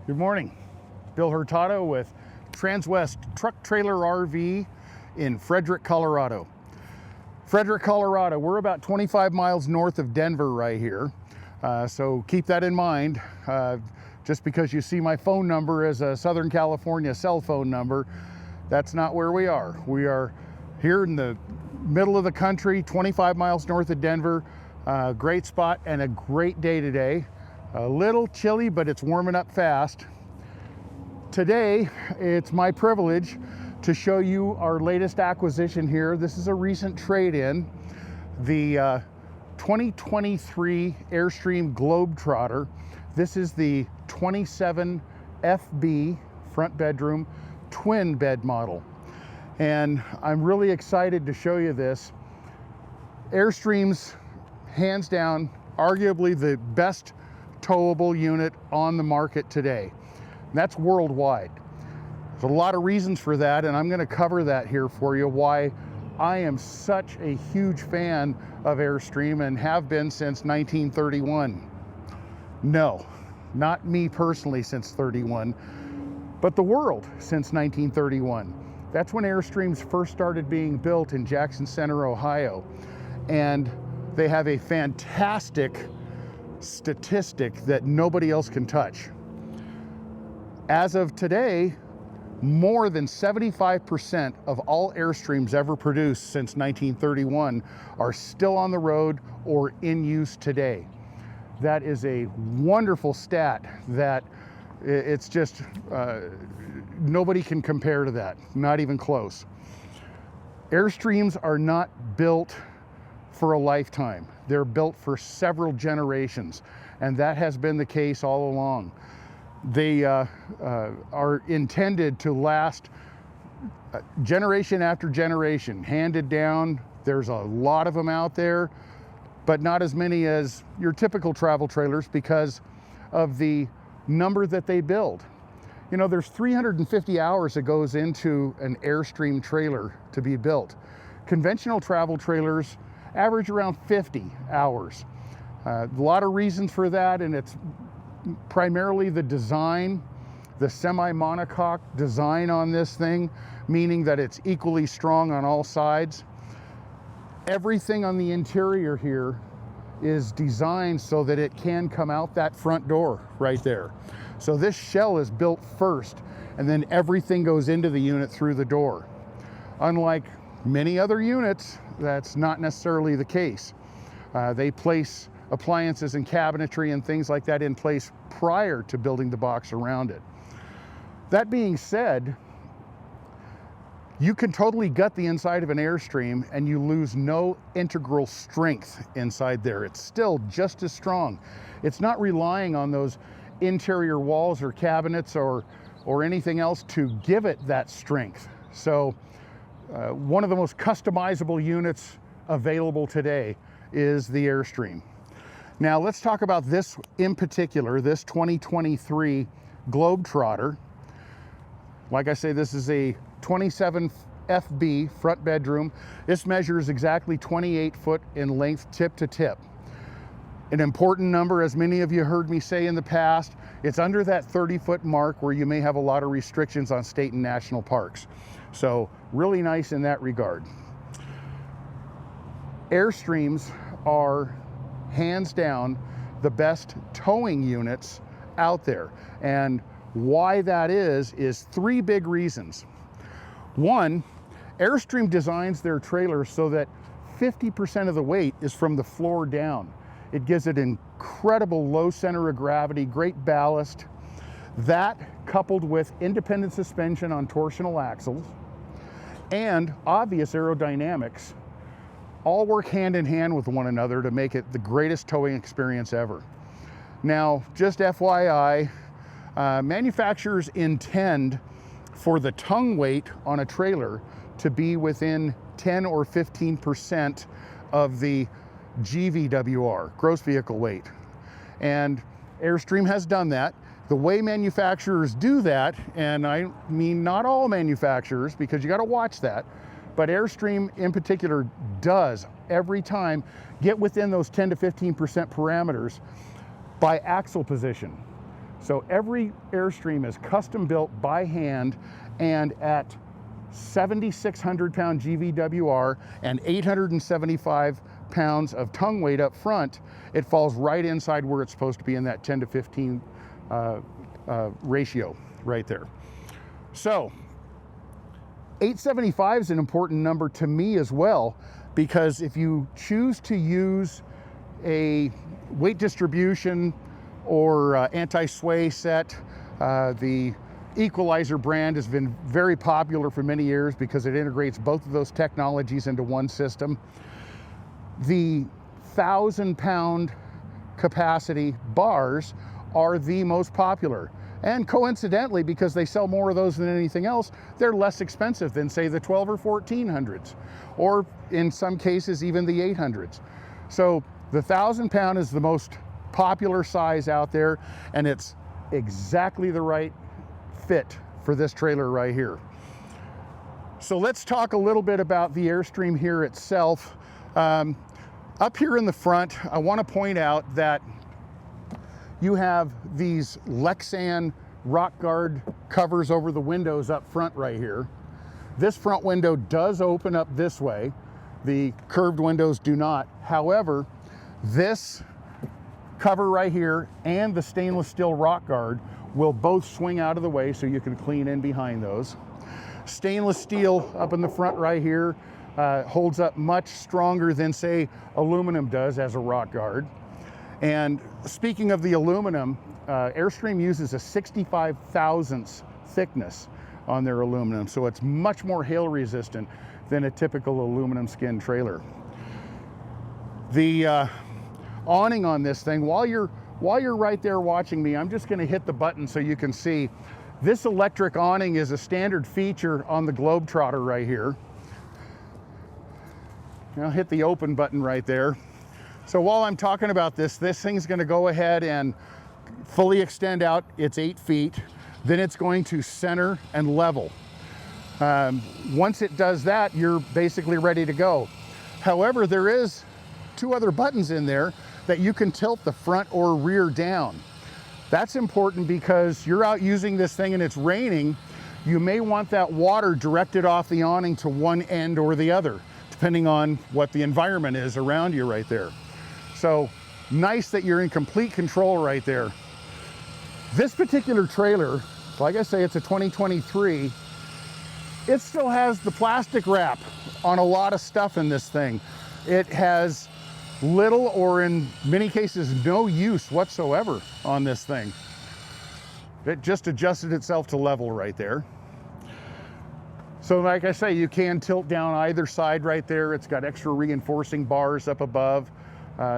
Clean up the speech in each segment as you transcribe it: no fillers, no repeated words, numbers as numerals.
Good morning. Bill Hurtado with Transwest Truck Trailer RV in Frederick, Colorado. Frederick, Colorado, we're about 25 miles north of Denver right here. So keep that in mind. Just because you see my phone number as a Southern California cell phone number, that's not where we are. We are here in the middle of the country, 25 miles north of Denver. Great spot and a great day today. A little chilly, but it's warming up fast. Today, it's my privilege to show you our latest acquisition here. This is a recent trade-in, the 2023 Airstream Globetrotter. This is the 27FB front bedroom twin bed model. And I'm really excited to show you this. Airstream's hands down, arguably the best towable unit on the market today. And that's worldwide. There's a lot of reasons for that, and I'm going to cover that here for you, why I am such a huge fan of Airstream and have been since 1931. No, not me personally since 31, but the world since 1931. That's when Airstreams first started being built in Jackson Center, Ohio. And they have a fantastic statistic that nobody else can touch. As of today, more than 75% of all Airstreams ever produced since 1931 are still on the road or in use today. That is a wonderful stat that it's just, nobody can compare to that, not even close. Airstreams are not built for a lifetime. They're built for several generations, and that has been the case all along. They are intended to last generation after generation, handed down. There's a lot of them out there, but not as many as your typical travel trailers because of the number that they build. You know, there's 350 hours that goes into an Airstream trailer to be built. Conventional travel trailers average around 50 hours. A lot of reasons for that, and it's primarily the design, the semi-monocoque design on this thing, meaning that it's equally strong on all sides. Everything on the interior here is designed so that it can come out that front door right there. So this shell is built first, and then everything goes into the unit through the door. Unlike many other units, that's not necessarily the case. They place appliances and cabinetry and things like that in place prior to building the box around it. That being said, you can totally gut the inside of an Airstream and you lose no integral strength inside there. It's still just as strong. It's not relying on those interior walls or cabinets or anything else to give it that strength. So one of the most customizable units available today is the Airstream. Now let's talk about this in particular, this 2023 Globetrotter. Like I say, this is a 27FB front bedroom. This measures exactly 28 foot in length tip to tip. An important number, as many of you heard me say in the past, it's under that 30-foot mark where you may have a lot of restrictions on state and national parks. So really nice in that regard. Airstreams are hands down the best towing units out there. And why that is three big reasons. One, Airstream designs their trailers so that 50% of the weight is from the floor down. It gives it incredible low center of gravity, great ballast. That coupled with independent suspension on torsional axles and obvious aerodynamics all work hand in hand with one another to make it the greatest towing experience ever. Now, just FYI, manufacturers intend for the tongue weight on a trailer to be within 10 or 15% of the GVWR, gross vehicle weight. And Airstream has done that. The way manufacturers do that, and I mean not all manufacturers because you got to watch that, but Airstream in particular does every time get within those 10 to 15% parameters by axle position. So every Airstream is custom built by hand, and at 7,600 pound GVWR and 875 pounds of tongue weight up front, it falls right inside where it's supposed to be in that 10 to 15 ratio right there. So 875 is an important number to me as well, because if you choose to use a weight distribution or anti-sway set, the Equalizer brand has been very popular for many years because it integrates both of those technologies into one system. The 1,000-pound capacity bars are the most popular. And coincidentally, because they sell more of those than anything else, they're less expensive than, say, the 12 or 1400s, or in some cases, even the 800s. So the 1,000-pound is the most popular size out there, and it's exactly the right fit for this trailer right here. So let's talk a little bit about the Airstream here itself. Up here in the front, I want to point out that you have these Lexan rock guard covers over the windows up front right here. This front window does open up this way. The curved windows do not. However, this cover right here and the stainless steel rock guard will both swing out of the way so you can clean in behind those. Stainless steel up in the front right here holds up much stronger than, say, aluminum does as a rock guard. And speaking of the aluminum, Airstream uses a 65 thousandths thickness on their aluminum, so it's much more hail resistant than a typical aluminum skin trailer. The awning on this thing, while you're right there watching me, I'm just going to hit the button so you can see. This electric awning is a standard feature on the Globetrotter right here. I'll hit the open button right there. So while I'm talking about this thing's going to go ahead and fully extend out. It's 8 feet. Then it's going to center and level. Once it does that, you're basically ready to go. However, there is 2 other buttons in there that you can tilt the front or rear down. That's important because you're out using this thing and it's raining. You may want that water directed off the awning to one end or the other, depending on what the environment is around you right there. So nice that you're in complete control right there. This particular trailer, like I say, it's a 2023. It still has the plastic wrap on a lot of stuff in this thing. It has little or in many cases no use whatsoever on this thing. It just adjusted itself to level right there. So like I say, you can tilt down either side right there. It's got extra reinforcing bars up above.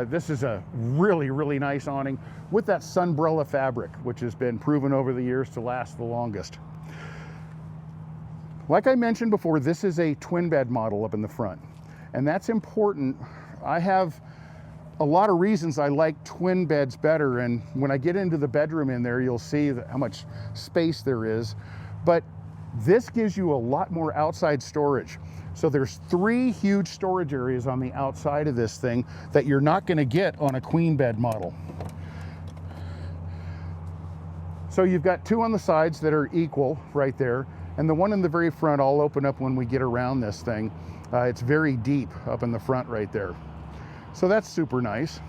This is a really, really nice awning with that sunbrella fabric, which has been proven over the years to last the longest. Like I mentioned before, this is a twin bed model up in the front, and that's important. I have a lot of reasons I like twin beds better, and when I get into the bedroom in there, you'll see how much space there is. But this gives you a lot more outside storage. So there's 3 huge storage areas on the outside of this thing that you're not going to get on a queen bed model. So you've got 2 on the sides that are equal right there, and the one in the very front I'll open up when we get around this thing. It's very deep up in the front right there. So that's super nice.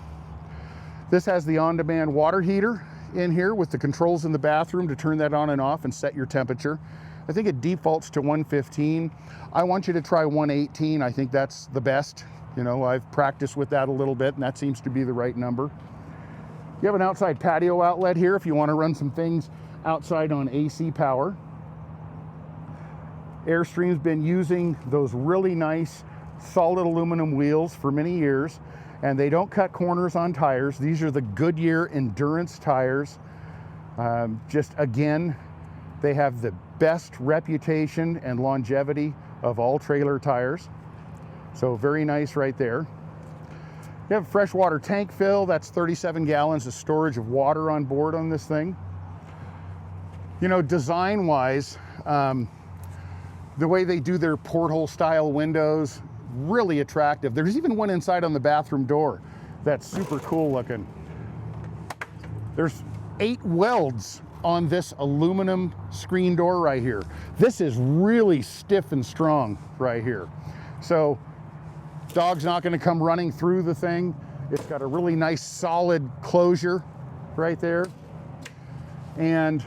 This has the on-demand water heater in here with the controls in the bathroom to turn that on and off and set your temperature. I think it defaults to 115. I want you to try 118. I think that's the best. You know, I've practiced with that a little bit, and that seems to be the right number. You have an outside patio outlet here if you want to run some things outside on AC power. Airstream's been using those really nice solid aluminum wheels for many years, and they don't cut corners on tires. These are the Goodyear Endurance tires. Just again, they have the best reputation and longevity of all trailer tires. So very nice right there. You have a freshwater tank fill. That's 37 gallons of storage of water on board on this thing. You know, design-wise, the way they do their porthole style windows, really attractive. There's even one inside on the bathroom door that's super cool looking. There's 8 welds on this aluminum screen door right here. This is really stiff and strong right here. So dog's not going to come running through the thing. It's got a really nice solid closure right there. And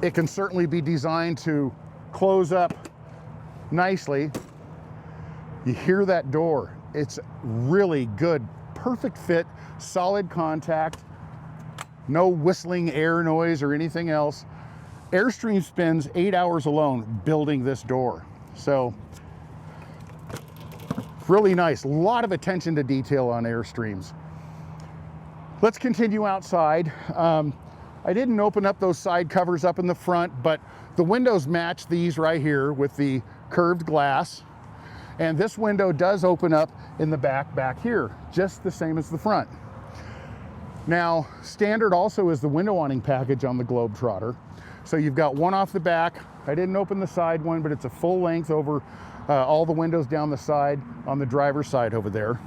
it can certainly be designed to close up nicely. You hear that door. It's really good, perfect fit, solid contact, no whistling air noise or anything else. Airstream spends 8 hours alone building this door. So really nice, a lot of attention to detail on Airstreams. Let's continue outside. I didn't open up those side covers up in the front, but the windows match these right here with the curved glass. And this window does open up in the back here, just the same as the front. Now, standard also is the window awning package on the Globetrotter. So you've got one off the back. I didn't open the side one, but it's a full length over all the windows down the side on the driver's side over there.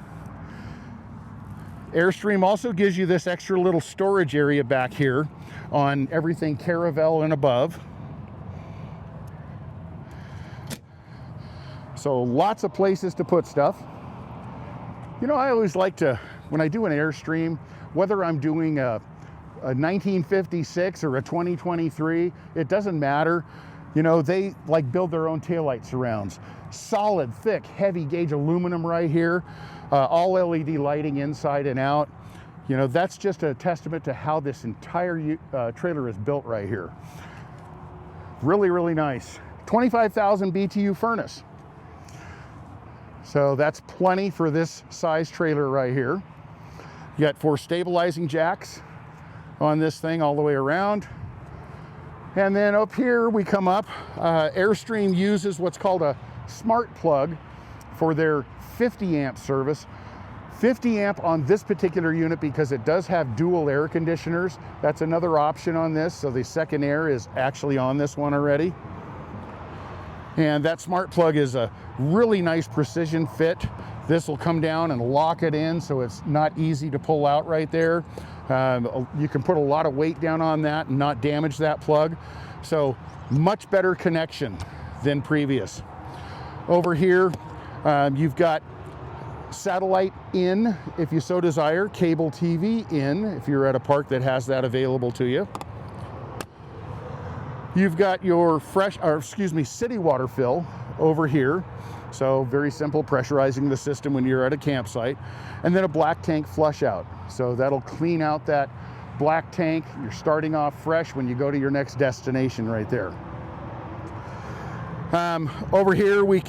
Airstream also gives you this extra little storage area back here on everything Caravelle and above. So lots of places to put stuff. You know, I always like to, when I do an Airstream, whether I'm doing a 1956 or a 2023, it doesn't matter. You know, they like build their own taillight surrounds. Solid, thick, heavy gauge aluminum right here. All LED lighting inside and out. You know, that's just a testament to how this entire trailer is built right here. Really, really nice. 25,000 BTU furnace. So that's plenty for this size trailer right here. You got 4 stabilizing jacks on this thing all the way around. And then up here we come up, Airstream uses what's called a smart plug for their 50 amp service. 50 amp on this particular unit because it does have dual air conditioners. That's another option on this. So the second air is actually on this one already. And that smart plug is a really nice precision fit. This will come down and lock it in so it's not easy to pull out right there. You can put a lot of weight down on that and not damage that plug. So much better connection than previous. Over here, you've got satellite in, if you so desire, cable TV in, if you're at a park that has that available to you. You've got your city water fill over here. So very simple, pressurizing the system when you're at a campsite. And then a black tank flush out. So that'll clean out that black tank. You're starting off fresh when you go to your next destination right there. Over here we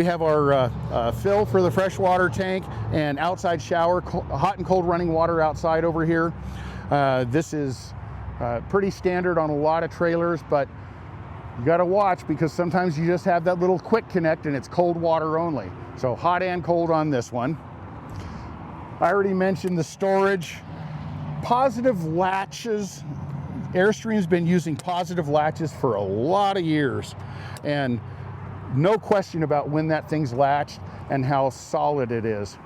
have our fill for the freshwater tank and outside shower, hot and cold running water outside over here. This is pretty standard on a lot of trailers, but you got to watch because sometimes you just have that little quick connect and it's cold water only. So hot and cold on this one. I already mentioned the storage. Positive latches. Airstream's been using positive latches for a lot of years, and no question about when that thing's latched and how solid it is.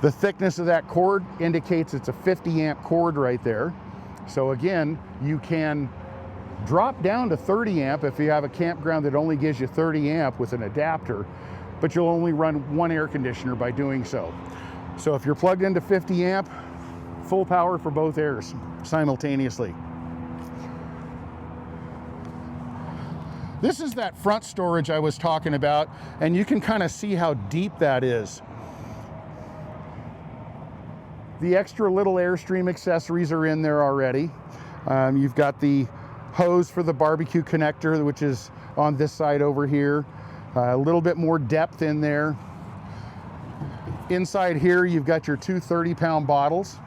The thickness of that cord indicates it's a 50 amp cord right there. So again, you can drop down to 30 amp if you have a campground that only gives you 30 amp with an adapter, but you'll only run one air conditioner by doing so. So if you're plugged into 50 amp, full power for both airs simultaneously. This is that front storage I was talking about, and you can kind of see how deep that is. The extra little Airstream accessories are in there already. You've got the hose for the barbecue connector, which is on this side over here. A little bit more depth in there. Inside here, you've got your two 30-pound bottles.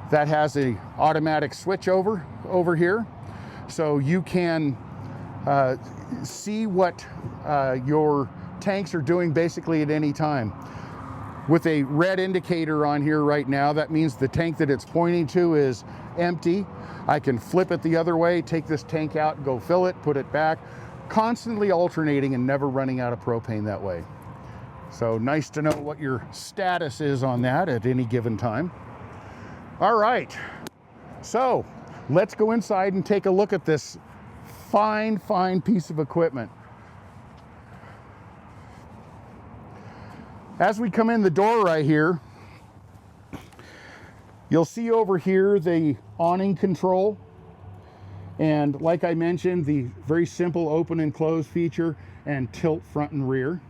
That has a automatic switch over here. So you can see what your tanks are doing basically at any time. With a red indicator on here right now, that means the tank that it's pointing to is empty. I can flip it the other way, take this tank out, go fill it, put it back, constantly alternating and never running out of propane that way. So nice to know what your status is on that at any given time. All right, So let's go inside and take a look at this fine piece of equipment. As we come in the door right here, you'll see over here the awning control. And like I mentioned, the very simple open and close feature and tilt front and rear.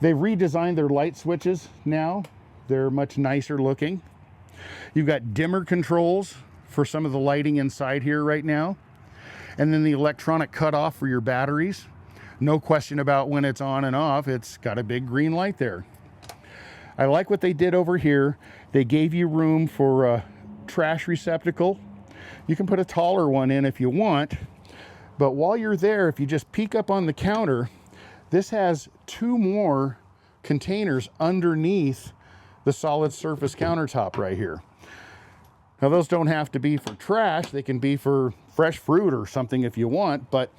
They've redesigned their light switches now. They're much nicer looking. You've got dimmer controls for some of the lighting inside here right now. And then the electronic cutoff for your batteries. No question about when it's on and off, it's got a big green light there. I like what they did over here. They gave you room for a trash receptacle. You can put a taller one in if you want, but while you're there, if you just peek up on the counter, this has 2 more containers underneath the solid surface countertop right here. Now those don't have to be for trash, they can be for fresh fruit or something if you want, but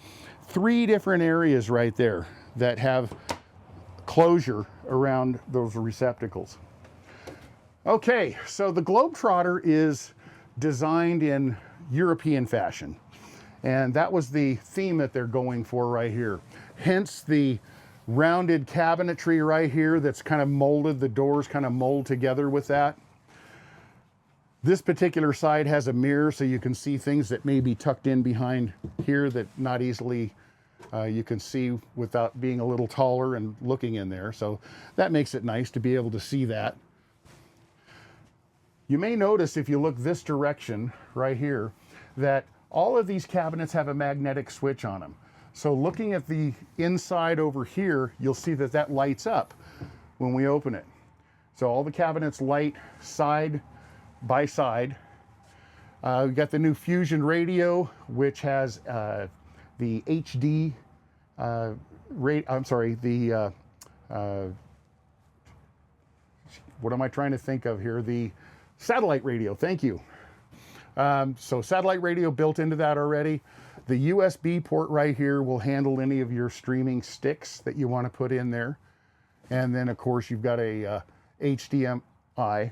3 different areas right there that have closure around those receptacles. Okay, so the Globetrotter is designed in European fashion, and that was the theme that they're going for right here. Hence the rounded cabinetry right here that's kind of molded, the doors kind of mold together with that. This particular side has a mirror so you can see things that may be tucked in behind here that not easily you can see without being a little taller and looking in there. So that makes it nice to be able to see that. You may notice if you look this direction right here that all of these cabinets have a magnetic switch on them. So looking at the inside over here, you'll see that that lights up when we open it. So all the cabinets light side by side. We've got the new Fusion radio, which has the HD, what am I trying to think of here? The satellite radio, thank you. So satellite radio built into that already. The USB port right here will handle any of your streaming sticks that you want to put in there. And then of course you've got a HDMI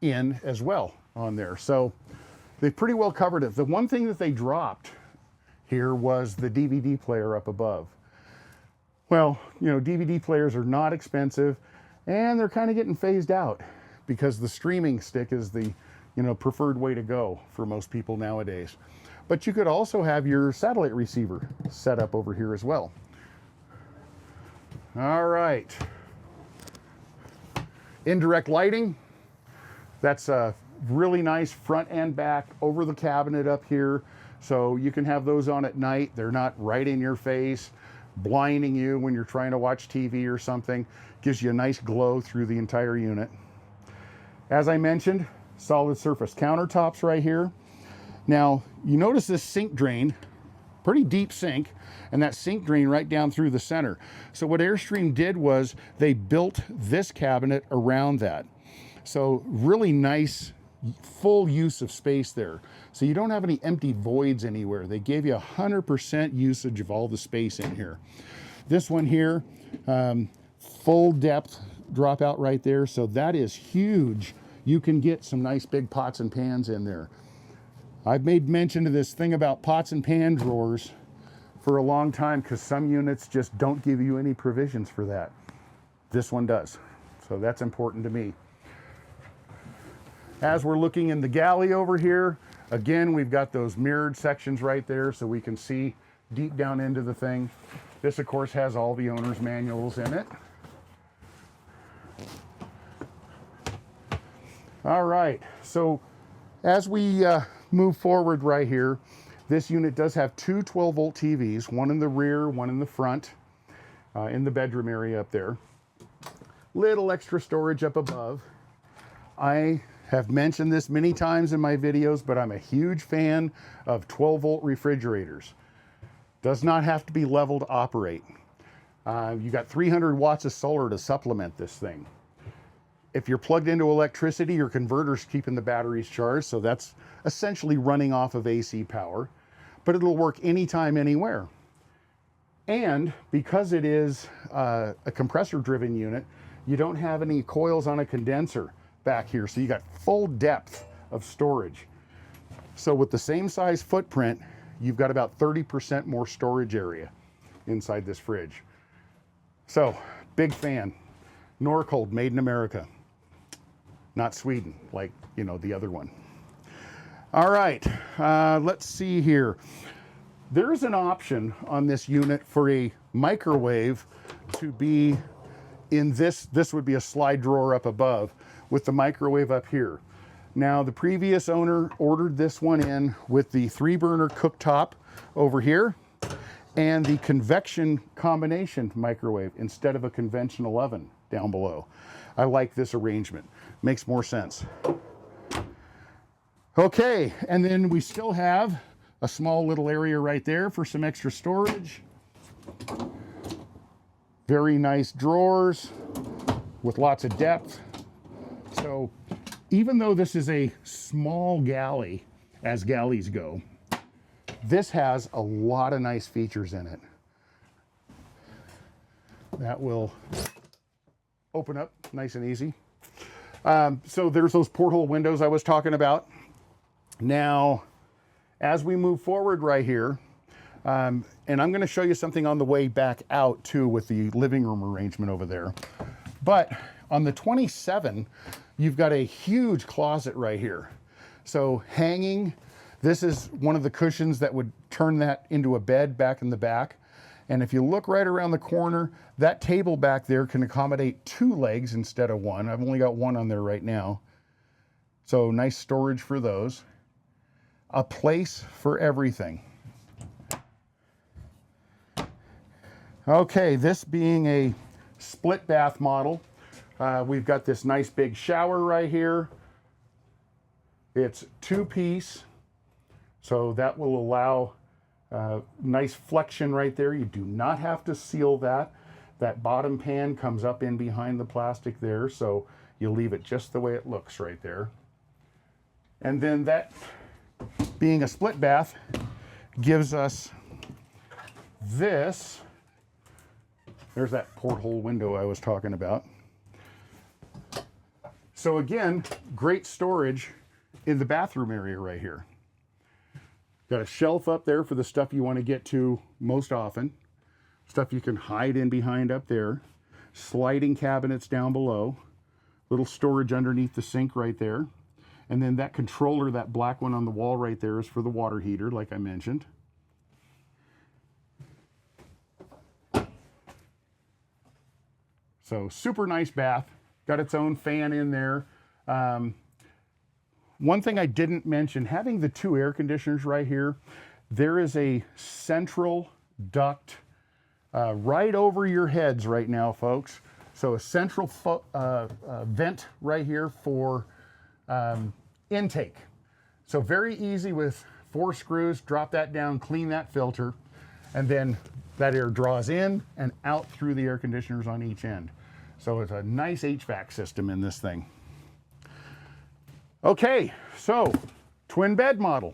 in as well on there. So they've pretty well covered it. The one thing that they dropped here was the DVD player up above. Well, you know, DVD players are not expensive and they're kind of getting phased out because the streaming stick is the, you know, preferred way to go for most people nowadays. But you could also have your satellite receiver set up over here as well. All right. Indirect lighting. That's a really nice front and back over the cabinet up here. So you can have those on at night. They're not right in your face, blinding you when you're trying to watch TV or something. Gives you a nice glow through the entire unit. As I mentioned, solid surface countertops right here. Now, you notice this sink drain, pretty deep sink, and that sink drain right down through the center. So what Airstream did was they built this cabinet around that. So really nice, full use of space there. So you don't have any empty voids anywhere. They gave you 100% usage of all the space in here. This one here, full depth dropout right there. So that is huge. You can get some nice big pots and pans in there. I've made mention of this thing about pots and pan drawers for a long time because some units just don't give you any provisions for that. This one does. So that's important to me. As we're looking in the galley over here, again, we've got those mirrored sections right there so we can see deep down into the thing. This, of course, has all the owner's manuals in it. All right, so as we move forward right here, this unit does have 2 12-volt TVs, one in the rear, one in the front, in the bedroom area up there. Little extra storage up above. I have mentioned this many times in my videos, but I'm a huge fan of 12-volt refrigerators. Does not have to be level to operate. You got 300 watts of solar to supplement this thing. If you're plugged into electricity, your converter's keeping the batteries charged, so that's essentially running off of AC power, but it'll work anytime, anywhere. And because it is a compressor-driven unit, you don't have any coils on a condenser back here, so you got full depth of storage. So with the same size footprint, you've got about 30% more storage area inside this fridge. So, big fan. Norcold, made in America. Not Sweden, like, you know, the other one. All right, let's see here. There's an option on this unit for a microwave to be in this would be a slide drawer up above with the microwave up here. Now, the previous owner ordered this one in with the 3-burner cooktop over here and the convection combination microwave instead of a conventional oven down below. I like this arrangement. Makes more sense. Okay, and then we still have a small little area right there for some extra storage. Very nice drawers with lots of depth. So even though this is a small galley, as galleys go, this has a lot of nice features in it. That will open up nice and easy. So there's those porthole windows I was talking about. Now, as we move forward right here, and I'm going to show you something on the way back out too with the living room arrangement over there. But on the 27, you've got a huge closet right here. So hanging, this is one of the cushions that would turn that into a bed back in the back. And if you look right around the corner, that table back there can accommodate 2 legs instead of 1. I've only got 1 on there right now. So nice storage for those. A place for everything. Okay, this being a split bath model, we've got this nice big shower right here. It's 2-piece, so that will allow nice flexion right there. You do not have to seal that. That bottom pan comes up in behind the plastic there, so you leave it just the way it looks right there. And then that, being a split bath, gives us this. There's that porthole window I was talking about. So again, great storage in the bathroom area right here. Got a shelf up there for the stuff you want to get to most often. Stuff you can hide in behind up there. Sliding cabinets down below. Little storage underneath the sink right there. And then that controller, that black one on the wall right there, is for the water heater, like I mentioned. So super nice bath. Got its own fan in there. One thing I didn't mention, having the 2 air conditioners right here, there is a central duct right over your heads right now, folks. So a central vent right here for intake. So very easy with 4 screws, drop that down, clean that filter, and then that air draws in and out through the air conditioners on each end. So it's a nice HVAC system in this thing. Okay, so twin bed model.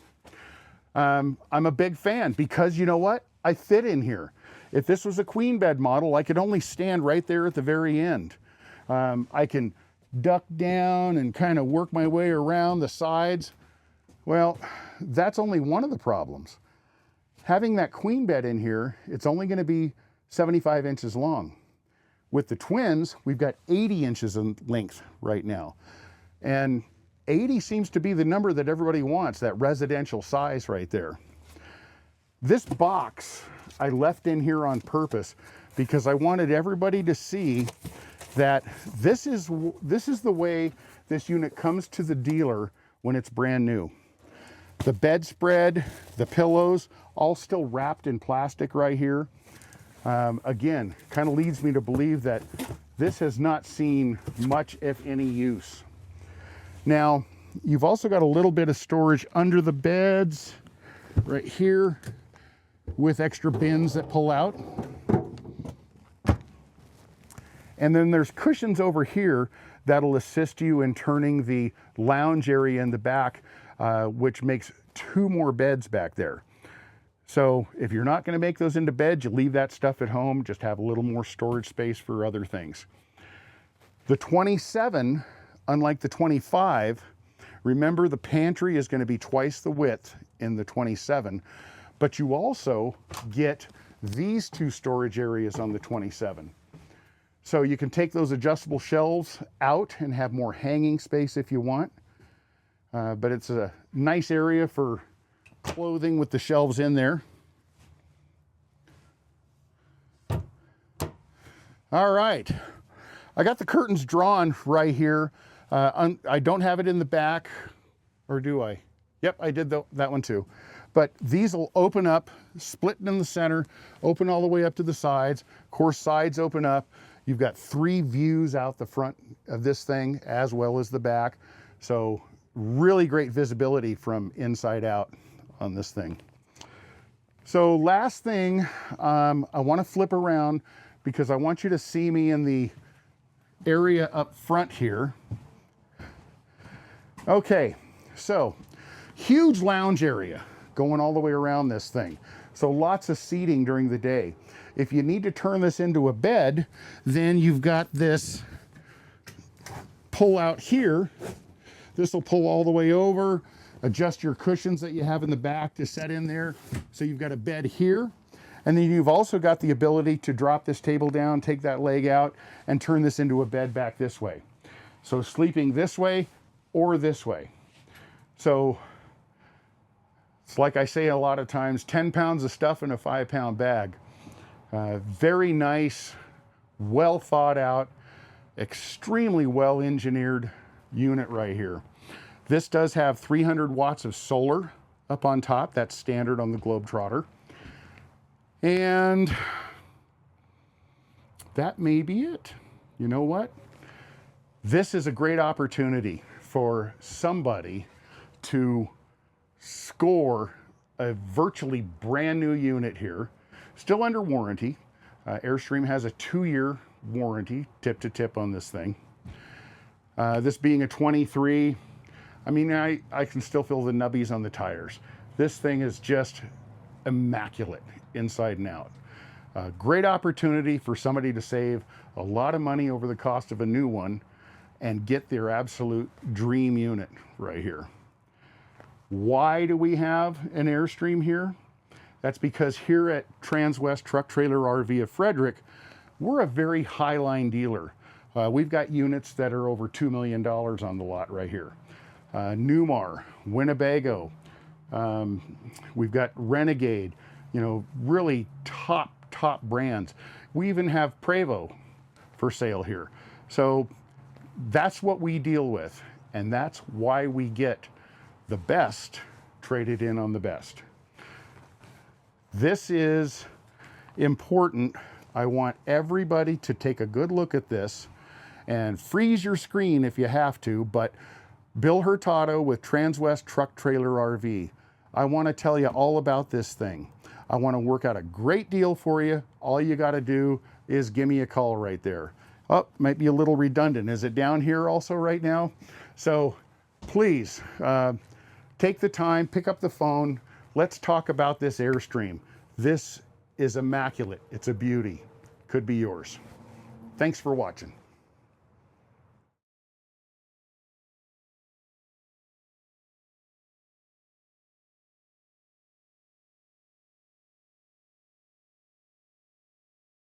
I'm a big fan because you know what? I fit in here. If this was a queen bed model, I could only stand right there at the very end. I can duck down and kind of work my way around the sides. Well, that's only one of the problems. Having that queen bed in here, it's only going to be 75 inches long. With the twins, we've got 80 inches in length right now. And 80 seems to be the number that everybody wants, that residential size right there. This box I left in here on purpose because I wanted everybody to see that this is the way this unit comes to the dealer when it's brand new. The bedspread, the pillows, all still wrapped in plastic right here. Again, kind of leads me to believe that this has not seen much, if any, use. Now, you've also got a little bit of storage under the beds right here with extra bins that pull out. And then there's cushions over here that'll assist you in turning the lounge area in the back, which makes 2 more beds back there. So if you're not going to make those into beds, you leave that stuff at home, just have a little more storage space for other things. The 27, unlike the 25, Remember, the pantry is going to be twice the width in the 27, but you also get these two storage areas on the 27. So you can take those adjustable shelves out and have more hanging space if you want. But it's a nice area for clothing with the shelves in there. All right, I got the curtains drawn right here. I don't have it in the back, or do I? Yep, I did that one too. But these will open up, splitting in the center, open all the way up to the sides. Of course, sides open up. You've got 3 views out the front of this thing as well as the back. So really great visibility from inside out on this thing. So last thing, I want to flip around because I want you to see me in the area up front here. Okay, so huge lounge area going all the way around this thing. So lots of seating during the day. If you need to turn this into a bed, then you've got this pull out here. This will pull all the way over, adjust your cushions that you have in the back to set in there. So you've got a bed here. And then you've also got the ability to drop this table down, take that leg out, and turn this into a bed back this way. So sleeping this way or this way. So it's like I say a lot of times, 10 pounds of stuff in a 5-pound bag. Very nice, well thought out, extremely well engineered unit right here. This does have 300 watts of solar up on top. That's standard on the Globetrotter. And that may be it. You know what? This is a great opportunity for somebody to score a virtually brand new unit here, still under warranty. Airstream has a 2-year warranty, tip to tip on this thing. This being a 23, I mean, I can still feel the nubbies on the tires. This thing is just immaculate inside and out. Great opportunity for somebody to save a lot of money over the cost of a new one and get their absolute dream unit right here. Why do we have an Airstream here? That's because here at Transwest Truck Trailer RV of Frederick, we're a very high line dealer. We've got units that are over $2 million on the lot right here. Newmar, Winnebago, we've got Renegade, you know, really top brands. We even have Prevost for sale here. So that's what we deal with, and that's why we get the best traded in on the best. This is important. I want everybody to take a good look at this and freeze your screen if you have to, but Bill Hurtado with Transwest Truck Trailer RV. I want to tell you all about this thing. I want to work out a great deal for you. All you got to do is give me a call right there. Oh, might be a little redundant. Is it down here also right now? So please take the time, pick up the phone. Let's talk about this Airstream. This is immaculate. It's a beauty. Could be yours. Thanks for watching.